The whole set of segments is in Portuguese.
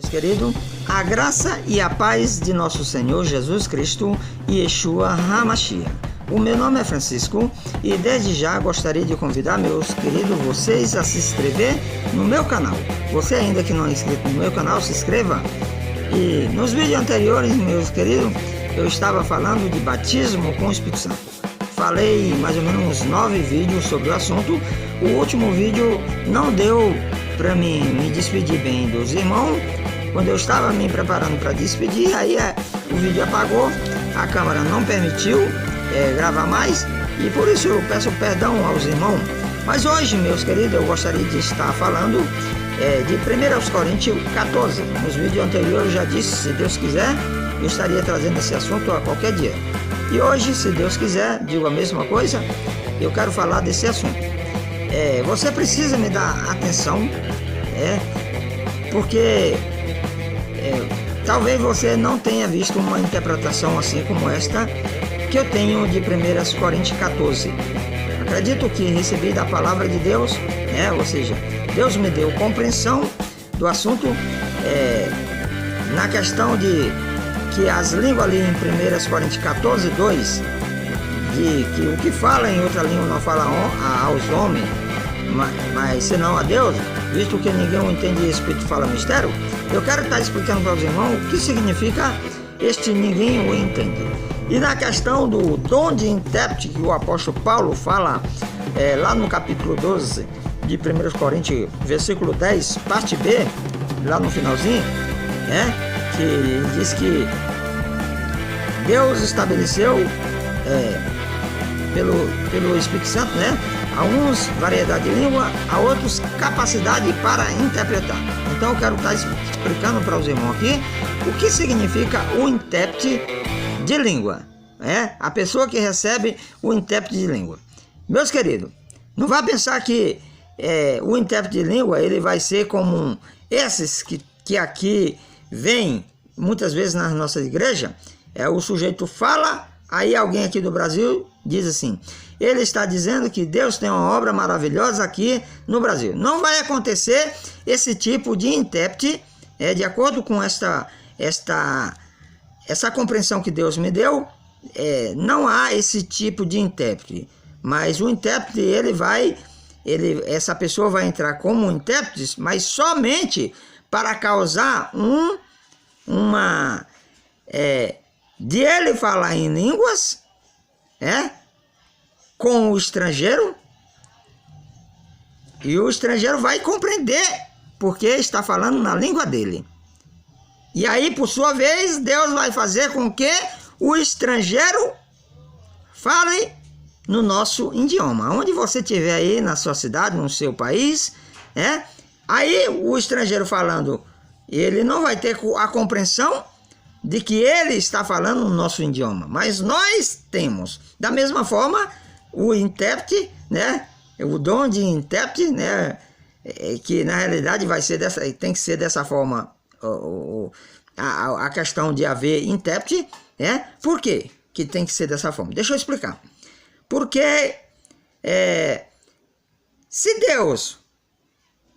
queridos, a graça e a paz de nosso Senhor Jesus Cristo e Yeshua HaMashiach. O meu nome é Francisco e desde já gostaria de convidar meus queridos vocês a se inscrever no meu canal. Você ainda que não é inscrito no meu canal, se inscreva. E nos vídeos anteriores, meus queridos, eu estava falando de batismo com o Espírito Santo. Falei mais ou menos uns 9 vídeos sobre o assunto. O último vídeo não deu para mim me despedir bem dos irmãos. Quando eu estava me preparando para despedir, aí o vídeo apagou, a câmera não permitiu gravar mais, e por isso eu peço perdão aos irmãos. Mas hoje, meus queridos, eu gostaria de estar falando de 1 Coríntios 14. Nos vídeos anteriores eu já disse, se Deus quiser, eu estaria trazendo esse assunto a qualquer dia. E hoje, se Deus quiser, digo a mesma coisa, eu quero falar desse assunto. Você precisa me dar atenção, porque talvez você não tenha visto uma interpretação assim como esta que eu tenho de 1 Coríntios 14. Acredito que recebi da palavra de Deus, ou seja, Deus me deu compreensão do assunto na questão de que as línguas ali em 1 Coríntios 14, 2, de que o que fala em outra língua não fala aos homens, mas senão a Deus, visto que ninguém o entende e o Espírito fala mistério. Eu quero estar explicando para os irmãos o que significa este ninguém o entende. E na questão do dom de intérprete que o apóstolo Paulo fala lá no capítulo 12 de 1 Coríntios, versículo 10, parte B, lá no finalzinho, que diz que Deus estabeleceu pelo Espírito Santo, a uns variedade de língua, a outros capacidade para interpretar. Então eu quero estar explicando para os irmãos aqui o que significa o intérprete de língua, a pessoa que recebe o intérprete de língua. Meus queridos, não vá pensar que o intérprete de língua ele vai ser como esses que aqui vêm muitas vezes nas nossas igrejas. O sujeito fala, aí alguém aqui do Brasil diz assim: ele está dizendo que Deus tem uma obra maravilhosa aqui no Brasil. Não vai acontecer esse tipo de intérprete, de acordo com essa compreensão que Deus me deu. Não há esse tipo de intérprete, mas o intérprete essa pessoa vai entrar como intérprete, mas somente para causar de ele falar em línguas, com o estrangeiro, e o estrangeiro vai compreender porque está falando na língua dele. E aí, por sua vez, Deus vai fazer com que o estrangeiro fale no nosso idioma. Onde você estiver aí, na sua cidade, no seu país, aí o estrangeiro falando, ele não vai ter a compreensão de que ele está falando no nosso idioma. Mas nós temos. Da mesma forma, o intérprete, o dom de intérprete, que na realidade tem que ser dessa forma, a questão de haver intérprete, por quê que tem que ser dessa forma? Deixa eu explicar. Porque se Deus,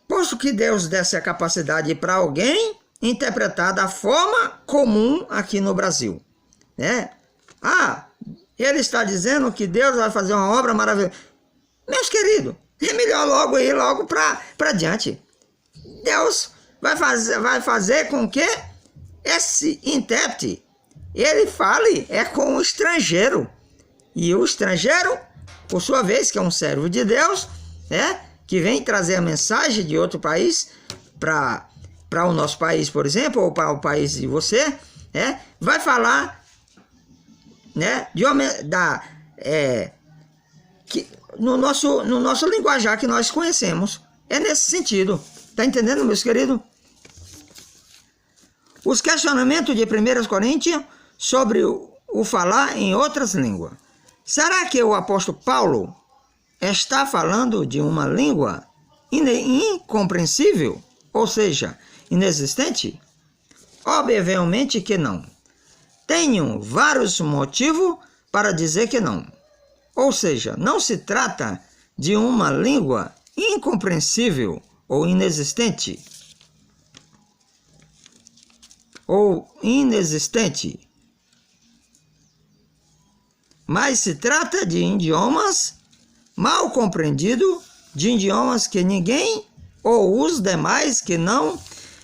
posto que Deus desse a capacidade para alguém interpretar da forma comum aqui no Brasil, ele está dizendo que Deus vai fazer uma obra maravilhosa. Meus queridos, é melhor logo ir logo para diante. Deus vai fazer com que esse intérprete ele fale com o estrangeiro. E o estrangeiro, por sua vez, que é um servo de Deus, que vem trazer a mensagem de outro país para o nosso país, por exemplo, ou para o país de você, vai falar no nosso linguajar que nós conhecemos. É nesse sentido. Está entendendo, meus queridos? Os questionamentos de 1 Coríntios sobre o falar em outras línguas. Será que o apóstolo Paulo está falando de uma língua incompreensível? Ou seja, inexistente? Obviamente que não. Tenho vários motivos para dizer que não. Ou seja, não se trata de uma língua incompreensível ou inexistente. ou inexistente, mas se trata de idiomas mal compreendidos, de idiomas que ninguém ou os demais que não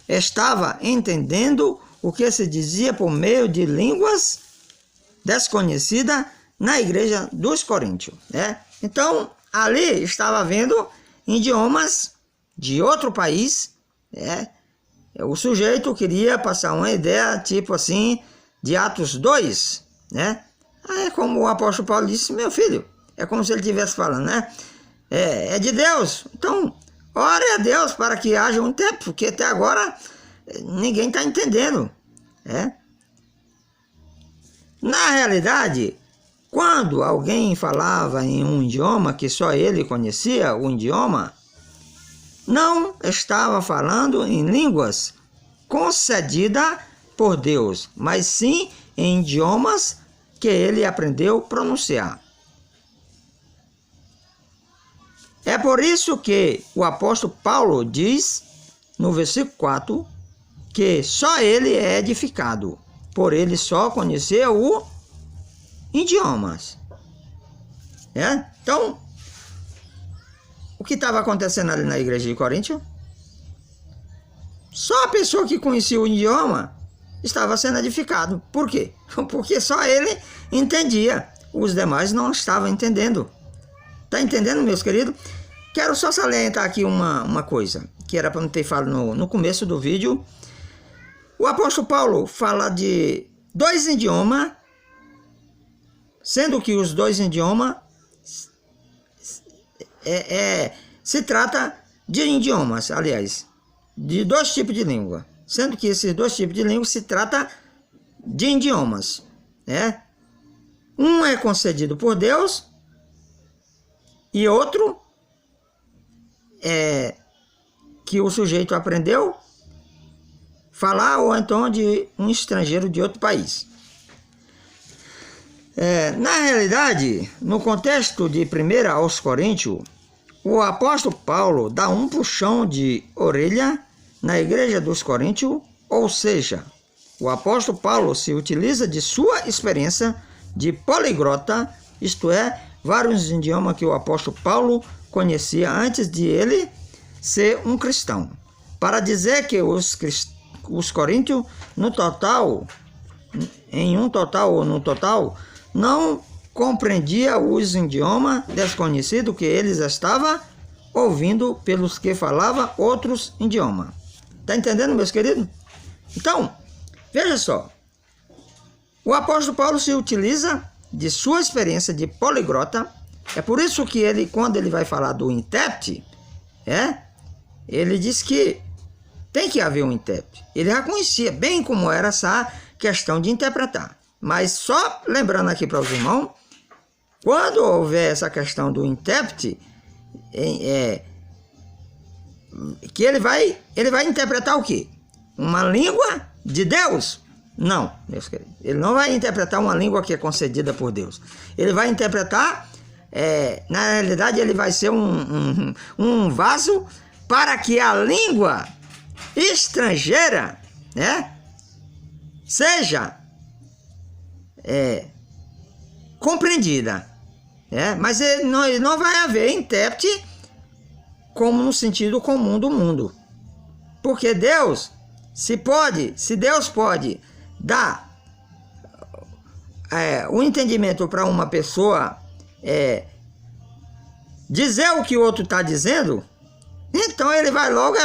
estava entendendo o que se dizia por meio de línguas desconhecidas na igreja dos Coríntios, né? Então, ali estava vendo idiomas de outro país, né? O sujeito queria passar uma ideia, tipo assim, de Atos 2, né? Aí, como o apóstolo Paulo disse, meu filho, é como se ele estivesse falando, né? É de Deus. Então, ore a Deus para que haja um tempo, porque até agora ninguém está entendendo, né? Na realidade, quando alguém falava em um idioma que só ele conhecia, o idioma, não estava falando em línguas concedidas por Deus, mas sim em idiomas que ele aprendeu a pronunciar. É por isso que o apóstolo Paulo diz, no versículo 4, que só ele é edificado, por ele só conhecer o idiomas. Então, o que estava acontecendo ali na igreja de Coríntio? Só a pessoa que conhecia o idioma estava sendo edificado. Por quê? Porque só ele entendia, os demais não estavam entendendo. Está entendendo, meus queridos? Quero só salientar aqui uma coisa, que era para não ter falado no começo do vídeo. O apóstolo Paulo fala de 2 idiomas, sendo que os 2 idiomas se trata de idiomas, aliás, de 2 tipos de língua, sendo que esses 2 tipos de língua se trata de idiomas, né? Um é concedido por Deus e outro é que o sujeito aprendeu falar, ou então de um estrangeiro de outro país. Na realidade, no contexto de 1 aos Coríntios, o apóstolo Paulo dá um puxão de orelha na igreja dos Coríntios, ou seja, o apóstolo Paulo se utiliza de sua experiência de poliglota, isto é, vários idiomas que o apóstolo Paulo conhecia antes de ele ser um cristão, para dizer que os coríntios, no total, não compreendia os idiomas desconhecidos que eles estavam ouvindo pelos que falavam outros idiomas. Está entendendo, meus queridos? Então, veja só. O apóstolo Paulo se utiliza de sua experiência de poliglota. É por isso que ele, quando ele vai falar do intérprete, ele diz que tem que haver um intérprete. Ele já conhecia bem como era essa questão de interpretar. Mas só lembrando aqui para os irmãos, quando houver essa questão do intérprete, que ele vai interpretar o quê? Uma língua de Deus? Não, meus queridos. Ele não vai interpretar uma língua que é concedida por Deus. Ele vai interpretar, na realidade, ele vai ser um vaso para que a língua estrangeira, seja compreendida. Mas não vai haver intérprete como no sentido comum do mundo. Porque Deus, se Deus pode dar o entendimento para uma pessoa dizer o que o outro está dizendo, então ele vai logo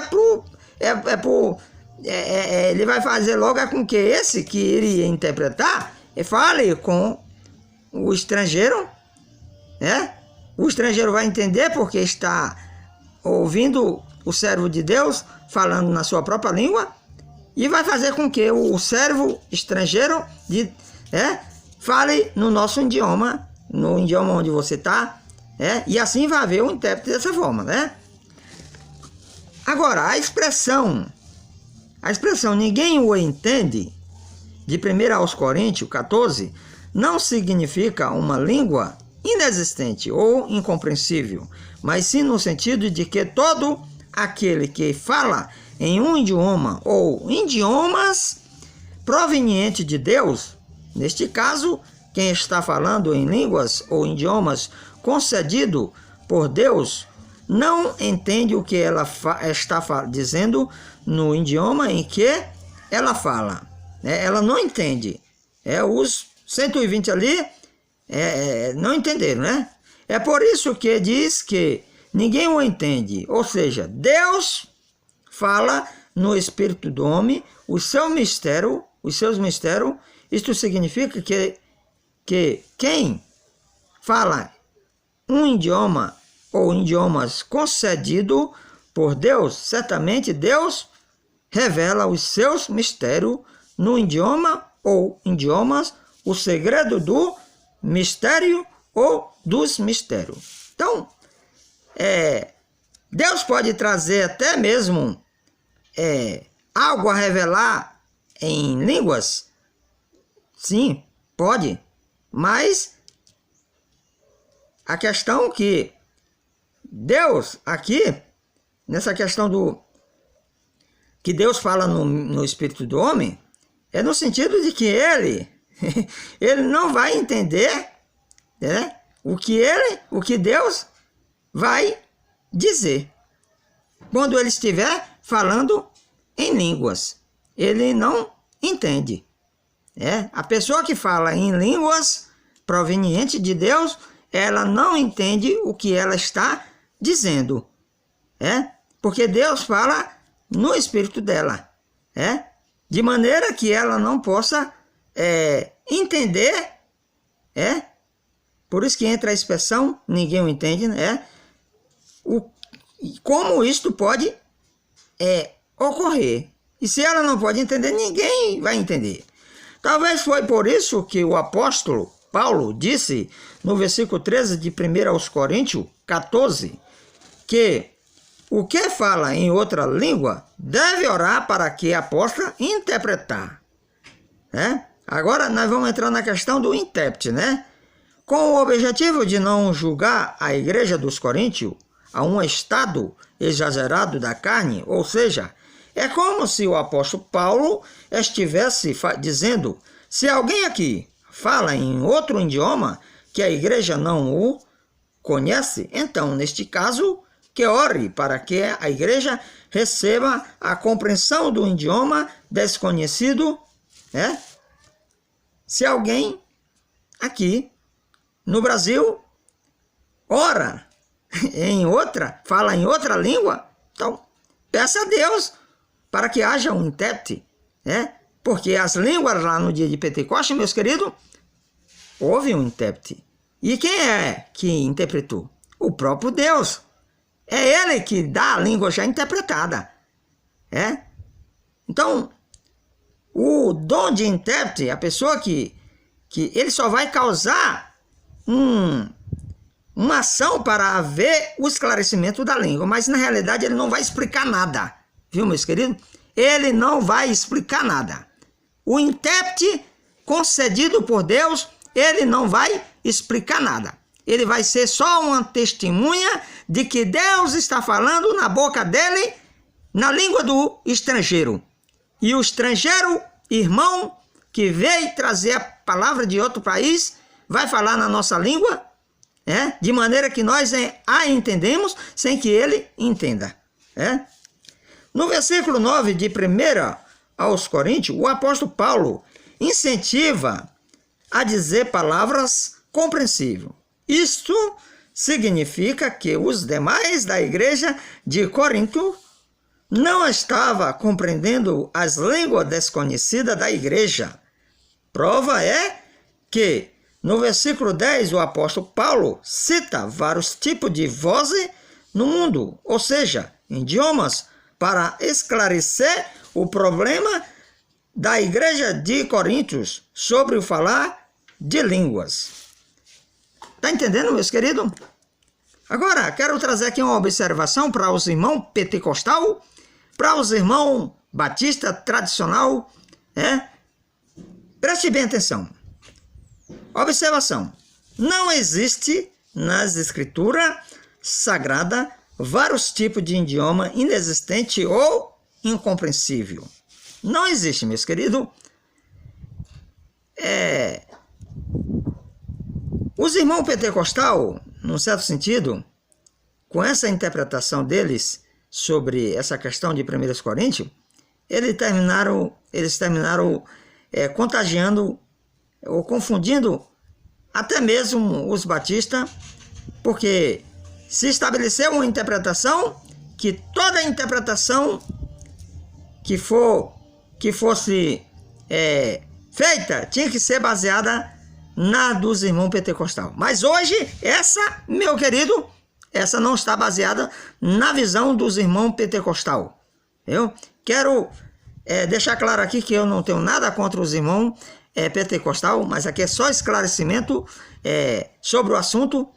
ele vai fazer logo com que esse que iria interpretar fale com o estrangeiro, O estrangeiro vai entender porque está ouvindo o servo de Deus falando na sua própria língua, e vai fazer com que o servo estrangeiro fale no nosso idioma, no idioma onde você está, e assim vai haver um intérprete dessa forma, Agora, a expressão ninguém o entende, de 1 aos Coríntios 14, não significa uma língua inexistente ou incompreensível, mas sim no sentido de que todo aquele que fala em um idioma ou idiomas proveniente de Deus, neste caso, quem está falando em línguas ou idiomas concedido por Deus, não entende o que ela está dizendo no idioma em que ela fala. Ela não entende. Os 120 ali não entenderam, né? É por isso que diz que ninguém o entende. Ou seja, Deus fala no espírito do homem os seus mistérios. Isto significa que quem fala um idioma ou idiomas concedido por Deus, certamente Deus revela os seus mistérios no idioma ou idiomas, o segredo do mistério ou dos mistérios. Então, Deus pode trazer até mesmo algo a revelar em línguas. Sim, pode. Mas a questão que Deus aqui, nessa questão que Deus fala no espírito do homem, é no sentido de que ele não vai entender o que Deus vai dizer. Quando ele estiver falando em línguas, ele não entende. A pessoa que fala em línguas provenientes de Deus, ela não entende o que ela está dizendo. Porque Deus fala no espírito dela. De maneira que ela não possa entender. Por isso que entra a expressão, ninguém o entende, como isto pode ocorrer. E se ela não pode entender, ninguém vai entender. Talvez foi por isso que o apóstolo Paulo disse no versículo 13 de 1 aos Coríntios 14, que o que fala em outra língua deve orar para que a possa interpretar. Agora nós vamos entrar na questão do intérprete, Com o objetivo de não julgar a igreja dos Coríntios a um estado exagerado da carne, ou seja, é como se o apóstolo Paulo estivesse dizendo: se alguém aqui fala em outro idioma que a igreja não o conhece, então, neste caso, que ore para que a igreja receba a compreensão do idioma desconhecido. Se alguém aqui no Brasil ora fala em outra língua, então peça a Deus para que haja um intérprete, porque as línguas lá no dia de Pentecostes, meus queridos, houve um intérprete. E quem é que interpretou? O próprio Deus. É Ele que dá a língua já interpretada. Então, o dom de intérprete, a pessoa que ele só vai causar uma ação para haver o esclarecimento da língua, mas na realidade ele não vai explicar nada. Viu, meus queridos? Ele não vai explicar nada. O intérprete concedido por Deus, ele não vai explicar nada. Ele vai ser só uma testemunha de que Deus está falando na boca dele, na língua do estrangeiro. E o estrangeiro, irmão, que veio trazer a palavra de outro país, vai falar na nossa língua, de maneira que nós a entendemos sem que ele entenda. No versículo 9 de 1 aos Coríntios, o apóstolo Paulo incentiva a dizer palavras compreensíveis. Isto significa que os demais da igreja de Corinto não estavam compreendendo as línguas desconhecidas da igreja. Prova é que no versículo 10 o apóstolo Paulo cita vários tipos de vozes no mundo, ou seja, idiomas, para esclarecer o problema da igreja de Coríntios sobre o falar de línguas. Está entendendo, meus queridos? Agora, quero trazer aqui uma observação para os irmãos pentecostal, para os irmãos batista tradicional. Preste bem atenção. Observação. Não existe nas escrituras sagradas vários tipos de idioma inexistente ou incompreensível. Não existe, meus queridos. Os irmãos pentecostal, num certo sentido, com essa interpretação deles sobre essa questão de 1 Coríntios, eles terminaram contagiando ou confundindo até mesmo os batistas, porque se estabeleceu uma interpretação que toda interpretação que fosse feita tinha que ser baseada na dos irmãos pentecostal. Mas hoje, meu querido, essa não está baseada na visão dos irmãos pentecostal. Eu quero deixar claro aqui que eu não tenho nada contra os irmãos pentecostal, mas aqui é só esclarecimento sobre o assunto.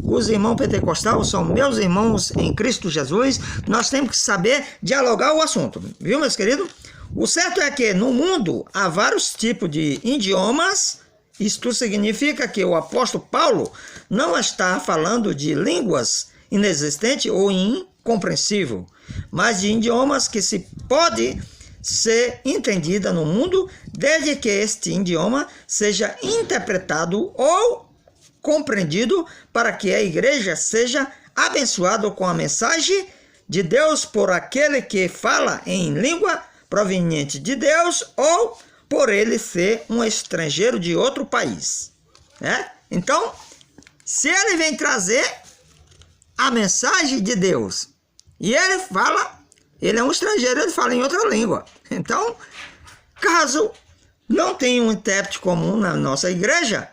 Os irmãos pentecostal são meus irmãos em Cristo Jesus. Nós temos que saber dialogar o assunto, viu, meus queridos? O certo é que no mundo há vários tipos de idiomas. Isto significa que o apóstolo Paulo não está falando de línguas inexistentes ou incompreensíveis, mas de idiomas que se pode ser entendida no mundo, desde que este idioma seja interpretado ou compreendido para que a igreja seja abençoada com a mensagem de Deus por aquele que fala em língua proveniente de Deus ou por ele ser um estrangeiro de outro país. Então, se ele vem trazer a mensagem de Deus e ele é um estrangeiro, ele fala em outra língua. Então, caso não tenha um intérprete comum na nossa igreja,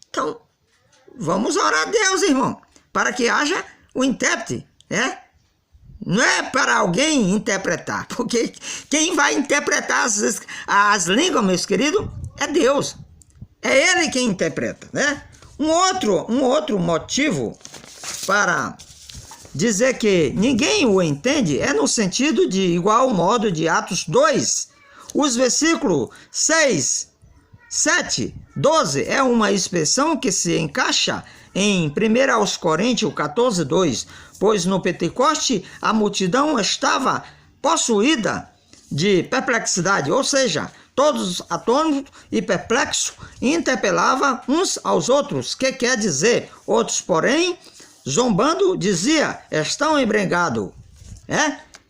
então vamos orar a Deus, irmão, para que haja o intérprete, Não é para alguém interpretar, porque quem vai interpretar as línguas, meus queridos, é Deus. É Ele quem interpreta, Um outro motivo para dizer que ninguém o entende é no sentido de igual modo de Atos 2. Os versículos 6, 7, 12 é uma expressão que se encaixa em 1 Coríntios 14, 2, pois no Pentecoste a multidão estava possuída de perplexidade, ou seja, todos atônitos e perplexos interpelavam uns aos outros, que quer dizer, outros porém, zombando, dizia, estão embriagados.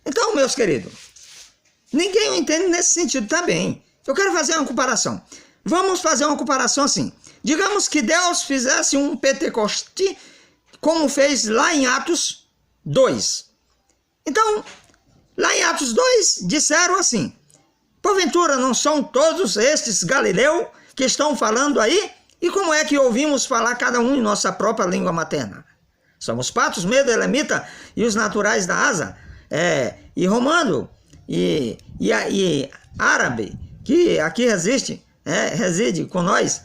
Então, meus queridos, ninguém o entende nesse sentido também. Eu quero fazer uma comparação. Vamos fazer uma comparação assim. Digamos que Deus fizesse um Pentecoste como fez lá em Atos 2. Então, lá em Atos 2, disseram assim: porventura não são todos estes galileus que estão falando aí? E como é que ouvimos falar cada um em nossa própria língua materna? Somos patos, medo, elamita e os naturais da Ásia, e romano, e árabe, que aqui reside com nós,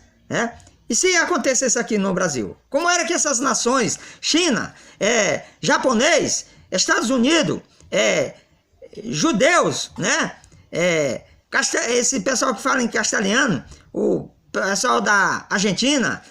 E se acontecesse aqui no Brasil? Como era que essas nações, China, japonês, Estados Unidos, judeus, esse pessoal que fala em castelhano, o pessoal da Argentina,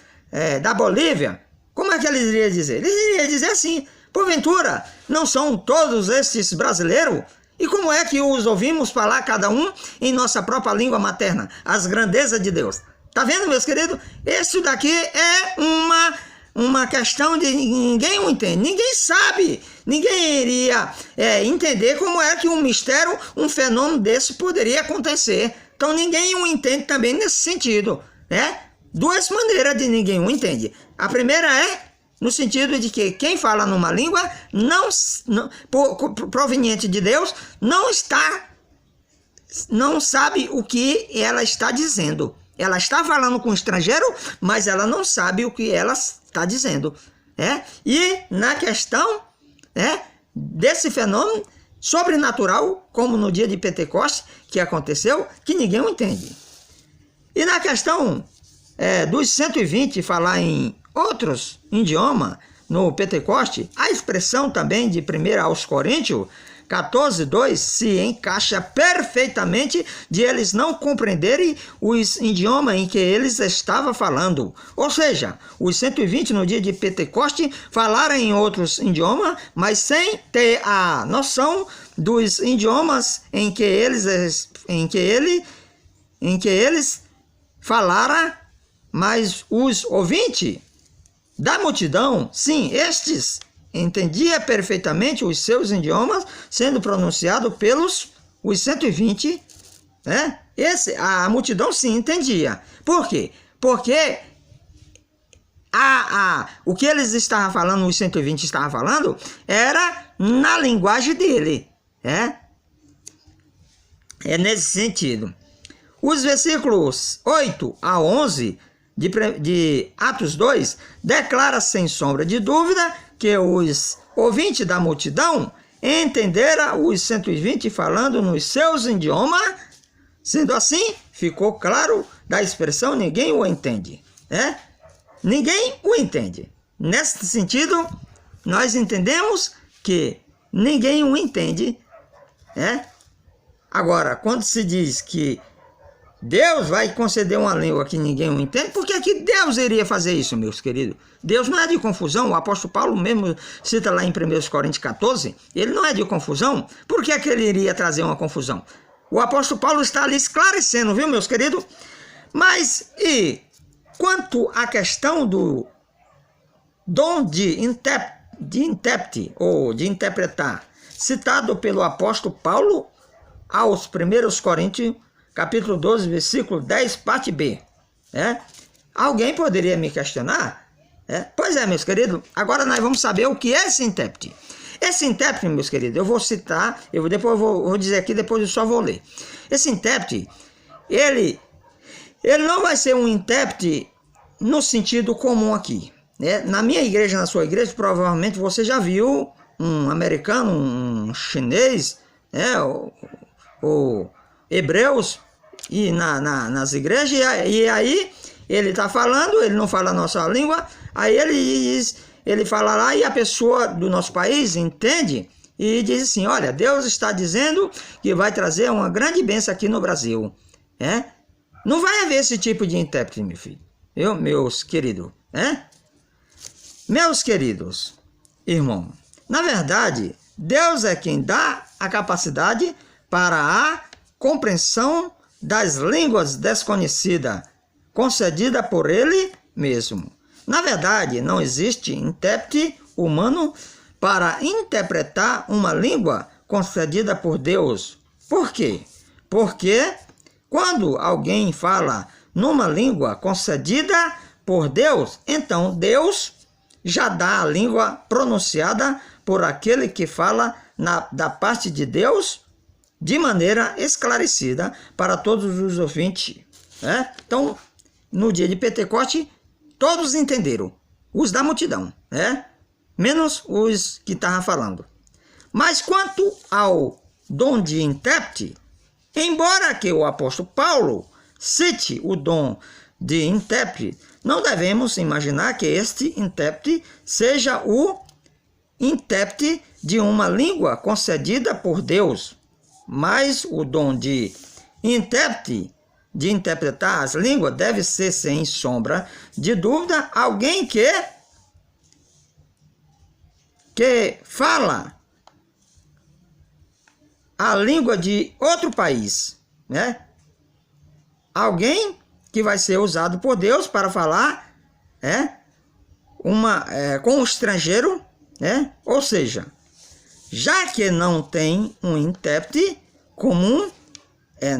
da Bolívia, como é que eles iriam dizer? Eles iriam dizer assim: porventura não são todos esses brasileiros? E como é que os ouvimos falar cada um em nossa própria língua materna? As grandezas de Deus. Tá vendo, meus queridos? Isso daqui é uma questão de ninguém o entende. Ninguém sabe. Ninguém iria entender como é que um mistério, um fenômeno desse poderia acontecer. Então ninguém o entende também nesse sentido. Duas maneiras de ninguém o entende. A primeira no sentido de que quem fala numa língua proveniente de Deus não sabe o que ela está dizendo. Ela está falando com um estrangeiro, mas ela não sabe o que ela está dizendo. E na questão desse fenômeno sobrenatural, como no dia de Pentecostes, que aconteceu, que ninguém o entende. E na questão dos 120 falar em outros idiomas no Pentecoste, a expressão também de 1 Coríntios 14, 2 se encaixa perfeitamente de eles não compreenderem os idiomas em que eles estavam falando. Ou seja, os 120 no dia de Pentecoste falaram em outros idiomas, mas sem ter a noção dos idiomas em que eles falara, mas os ouvintes da multidão, sim, estes entendia perfeitamente os seus idiomas sendo pronunciado pelos os 120, né? A multidão sim entendia. Por quê? Porque o que eles estavam falando, os 120 estavam falando, era na linguagem dele. É nesse sentido. Os versículos 8 a 11 de Atos 2 declara sem sombra de dúvida que os ouvintes da multidão entenderam os 120 falando nos seus idiomas. Sendo assim, ficou claro da expressão ninguém o entende. Ninguém o entende. Nesse sentido, nós entendemos que ninguém o entende. Agora, quando se diz que Deus vai conceder uma língua que ninguém o entende, por que Deus iria fazer isso, meus queridos? Deus não é de confusão. O apóstolo Paulo mesmo cita lá em 1 Coríntios 14, ele não é de confusão. Por que ele iria trazer uma confusão? O apóstolo Paulo está ali esclarecendo, viu, meus queridos? Mas, e quanto à questão do dom de intérprete, ou de interpretar, citado pelo apóstolo Paulo aos 1 Coríntios, capítulo 12, versículo 10, parte B. Alguém poderia me questionar? Pois é, meus queridos, agora nós vamos saber o que é esse intérprete. Esse intérprete, meus queridos, eu vou citar, depois eu vou dizer aqui, depois eu só vou ler. Esse intérprete, ele não vai ser um intérprete no sentido comum aqui. Na minha igreja, na sua igreja, provavelmente você já viu um americano, um chinês, ou hebreus, e nas igrejas, e aí ele está falando, ele não fala a nossa língua, aí ele fala lá e a pessoa do nosso país entende e diz assim, olha, Deus está dizendo que vai trazer uma grande bênção aqui no Brasil. Não vai haver esse tipo de intérprete, meu filho, meus queridos. Meus queridos irmãos, na verdade, Deus é quem dá a capacidade para a compreensão das línguas desconhecidas, concedida por Ele mesmo. Na verdade, não existe intérprete humano para interpretar uma língua concedida por Deus. Por quê? Porque quando alguém fala numa língua concedida por Deus, então Deus já dá a língua pronunciada por aquele que fala da parte de Deus de maneira esclarecida para todos os ouvintes. Então, no dia de Pentecoste, todos entenderam, os da multidão, menos os que estavam falando. Mas quanto ao dom de intérprete, embora que o apóstolo Paulo cite o dom de intérprete, não devemos imaginar que este intérprete seja o intérprete de uma língua concedida por Deus, mas o dom de intérprete, de interpretar as línguas, deve ser, sem sombra de dúvida, alguém que fala a língua de outro país, Alguém que vai ser usado por Deus para falar com o estrangeiro, Ou seja, já que não tem um intérprete comum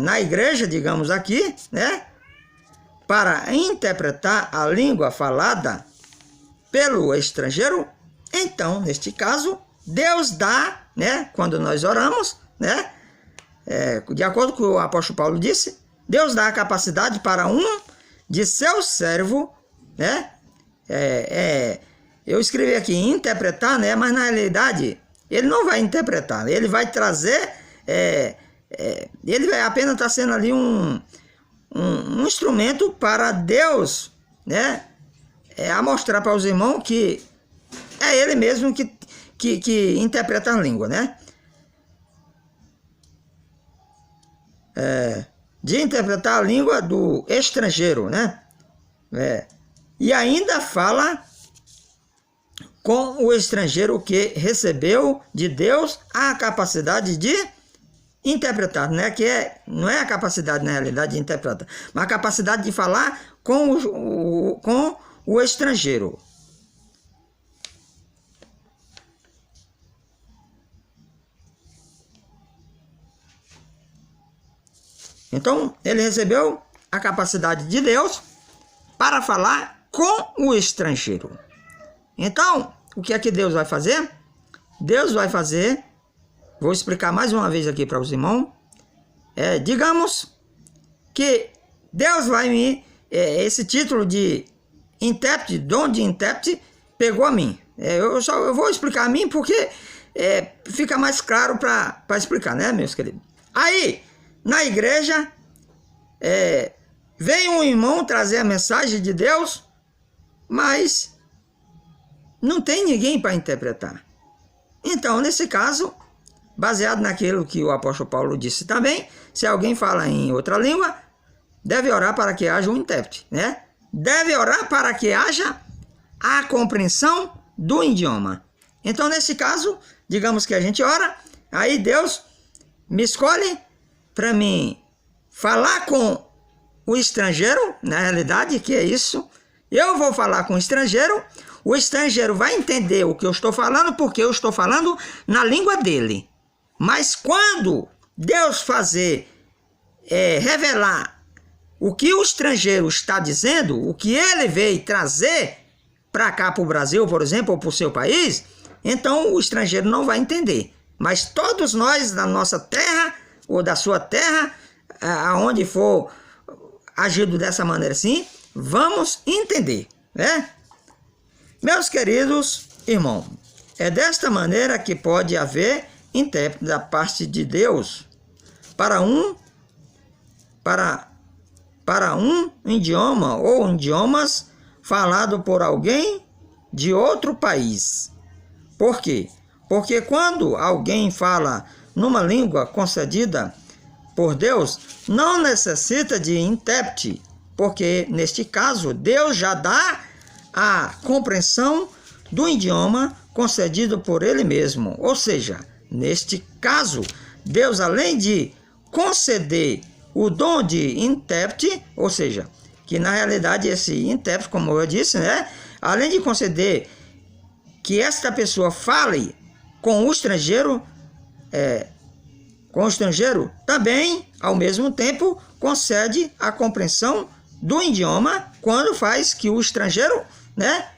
na igreja, digamos aqui, para interpretar a língua falada pelo estrangeiro, então, neste caso, Deus dá, quando nós oramos, de acordo com o apóstolo Paulo disse, Deus dá a capacidade para um de seus servos, eu escrevi aqui interpretar, mas na realidade ele não vai interpretar, ele vai trazer, ele vai apenas estar sendo ali um instrumento para Deus, a mostrar para os irmãos que é ele mesmo que interpreta a língua, de interpretar a língua do estrangeiro, e ainda fala com o estrangeiro que recebeu de Deus a capacidade de interpretar, né? Não é a capacidade, na realidade, de interpretar, mas a capacidade de falar com o estrangeiro. Então, ele recebeu a capacidade de Deus para falar com o estrangeiro. Então, o que é que Deus vai fazer? Deus vai fazer, vou explicar mais uma vez aqui para os irmãos, digamos que Deus vai esse título de intérprete, dom de intérprete, pegou a mim. Eu vou explicar a mim porque fica mais claro para explicar, né, meus queridos? Aí, na igreja, vem um irmão trazer a mensagem de Deus, mas não tem ninguém para interpretar. Então, nesse caso, baseado naquilo que o apóstolo Paulo disse também, se alguém fala em outra língua, deve orar para que haja um intérprete, né? Deve orar para que haja a compreensão do idioma. Então, nesse caso, digamos que a gente ora, aí Deus me escolhe para mim falar com o estrangeiro, na realidade, que é isso. Eu vou falar com o estrangeiro vai entender o que eu estou falando, porque eu estou falando na língua dele. Mas quando Deus revelar o que o estrangeiro está dizendo, o que ele veio trazer para cá, para o Brasil, por exemplo, ou para o seu país, então o estrangeiro não vai entender. Mas todos nós, da nossa terra, ou da sua terra, aonde for agido dessa maneira assim, vamos entender, né? Meus queridos irmãos, é desta maneira que pode haver intérprete da parte de Deus para um idioma ou idiomas falado por alguém de outro país. Por quê? Porque quando alguém fala numa língua concedida por Deus, não necessita de intérprete, porque neste caso Deus já dá a compreensão do idioma concedido por Ele mesmo. Ou seja, neste caso, Deus, além de conceder o dom de intérprete, ou seja, que na realidade esse intérprete, como eu disse, né, além de conceder que esta pessoa fale com o estrangeiro, também, ao mesmo tempo, concede a compreensão do idioma quando faz que o estrangeiro, né,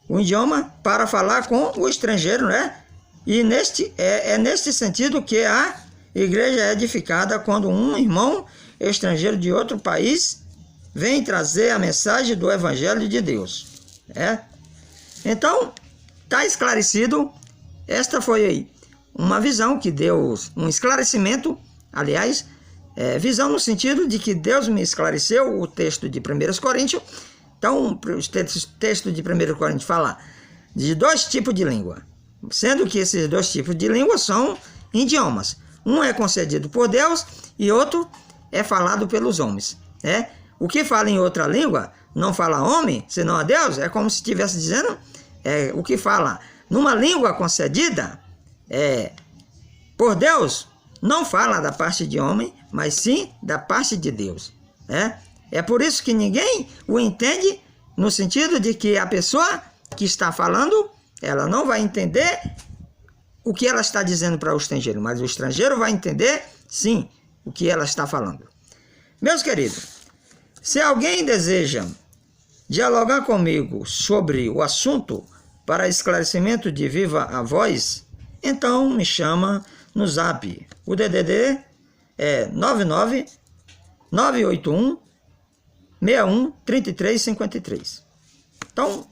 o idioma para falar com o estrangeiro, né? E neste sentido que a igreja é edificada quando um irmão estrangeiro de outro país vem trazer a mensagem do Evangelho de Deus. Então, está esclarecido. Esta foi uma visão que Deus, um esclarecimento, aliás, visão no sentido de que Deus me esclareceu o texto de 1 Coríntios. Então, o texto de 1 Coríntios fala de 2 tipos de língua, sendo que esses 2 tipos de língua são idiomas. Um é concedido por Deus e outro é falado pelos homens. O que fala em outra língua não fala homem, senão a Deus. É como se estivesse dizendo, o que fala numa língua concedida por Deus, não fala da parte de homem, mas sim da parte de Deus. É por isso que ninguém o entende, no sentido de que a pessoa que está falando, ela não vai entender o que ela está dizendo para o estrangeiro, mas o estrangeiro vai entender, sim, o que ela está falando. Meus queridos, se alguém deseja dialogar comigo sobre o assunto para esclarecimento de viva a voz, então me chama no Zap. O DDD é 99981-613353. Então,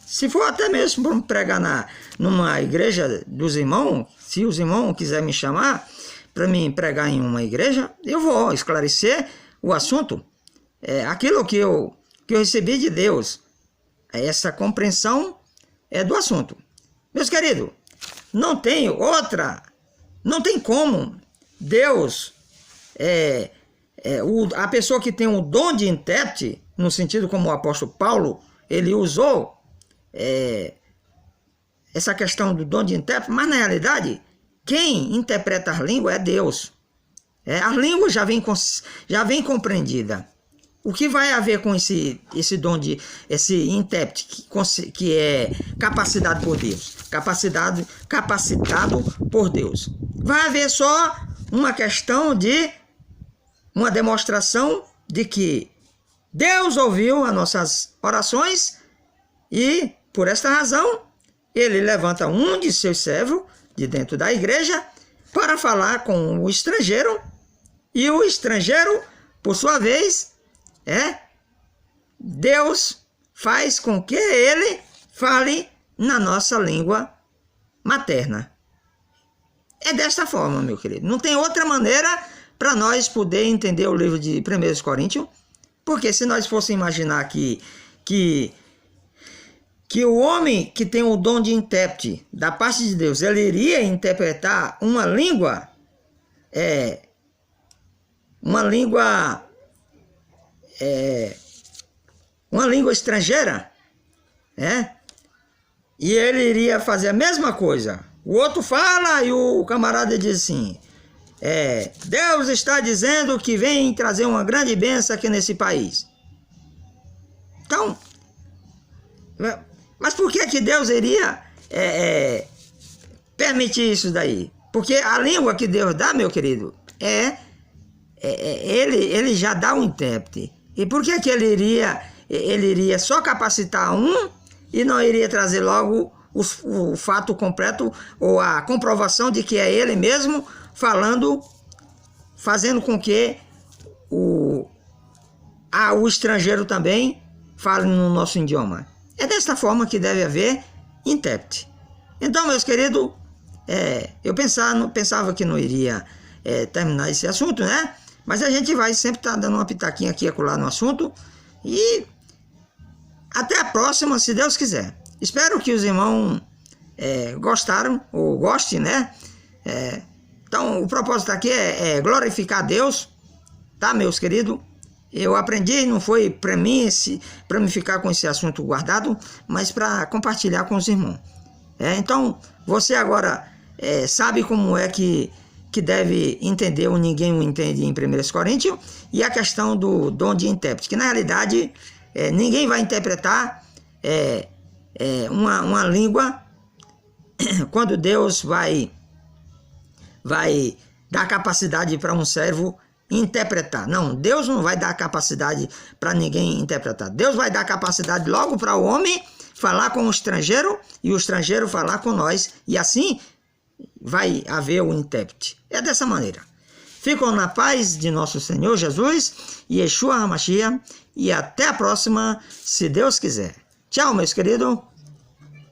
se for até mesmo para pregar numa igreja dos irmãos, se os irmãos quiserem me chamar para me pregar em uma igreja, eu vou esclarecer o assunto. Aquilo que eu recebi de Deus, essa compreensão do assunto. Meus queridos, não tem como Deus, a pessoa que tem o dom de intérprete, no sentido como o apóstolo Paulo, ele usou essa questão do dom de intérprete, mas na realidade quem interpreta as línguas é Deus. A língua já vem compreendida. O que vai haver com esse dom esse intérprete que é capacitado por Deus? Capacitado por Deus. Vai haver só uma questão de uma demonstração de que Deus ouviu as nossas orações e, por esta razão, ele levanta um de seus servos de dentro da igreja para falar com o estrangeiro, e o estrangeiro, por sua vez, Deus faz com que ele fale na nossa língua materna. É desta forma, meu querido. Não tem outra maneira para nós poder entender o livro de 1 Coríntios, porque se nós fossemos imaginar que o homem que tem o dom de intérprete da parte de Deus, ele iria interpretar uma língua estrangeira, e ele iria fazer a mesma coisa. O outro fala e o camarada diz assim: Deus está dizendo que vem trazer uma grande bênção aqui nesse país. Então, mas por que Deus iria permitir isso daí? Porque a língua que Deus dá, meu querido, ele já dá um intérprete. E por que ele iria só capacitar um e não iria trazer logo o fato completo ou a comprovação de que é ele mesmo falando, fazendo com que o estrangeiro também fale no nosso idioma? É desta forma que deve haver intérprete. Então, meus queridos, eu pensava que não iria terminar esse assunto, né? Mas a gente vai sempre estar dando uma pitaquinha aqui e acolá no assunto. E até a próxima, se Deus quiser. Espero que os irmãos gostaram, ou gostem, né? Então, o propósito aqui é glorificar a Deus, tá, meus queridos? Eu aprendi, não foi para mim ficar com esse assunto guardado, mas para compartilhar com os irmãos. Então, você agora sabe como é que deve entender, o ninguém o entende em 1 Coríntios, e a questão do dom de intérprete, que na realidade ninguém vai interpretar uma língua quando Deus vai dar capacidade para um servo interpretar. Não, Deus não vai dar capacidade para ninguém interpretar. Deus vai dar capacidade logo para o homem falar com o estrangeiro e o estrangeiro falar com nós, e assim vai haver o intérprete. É dessa maneira. Ficam na paz de nosso Senhor Jesus e Yeshua HaMashiach, e até a próxima, se Deus quiser. Tchau, meus queridos.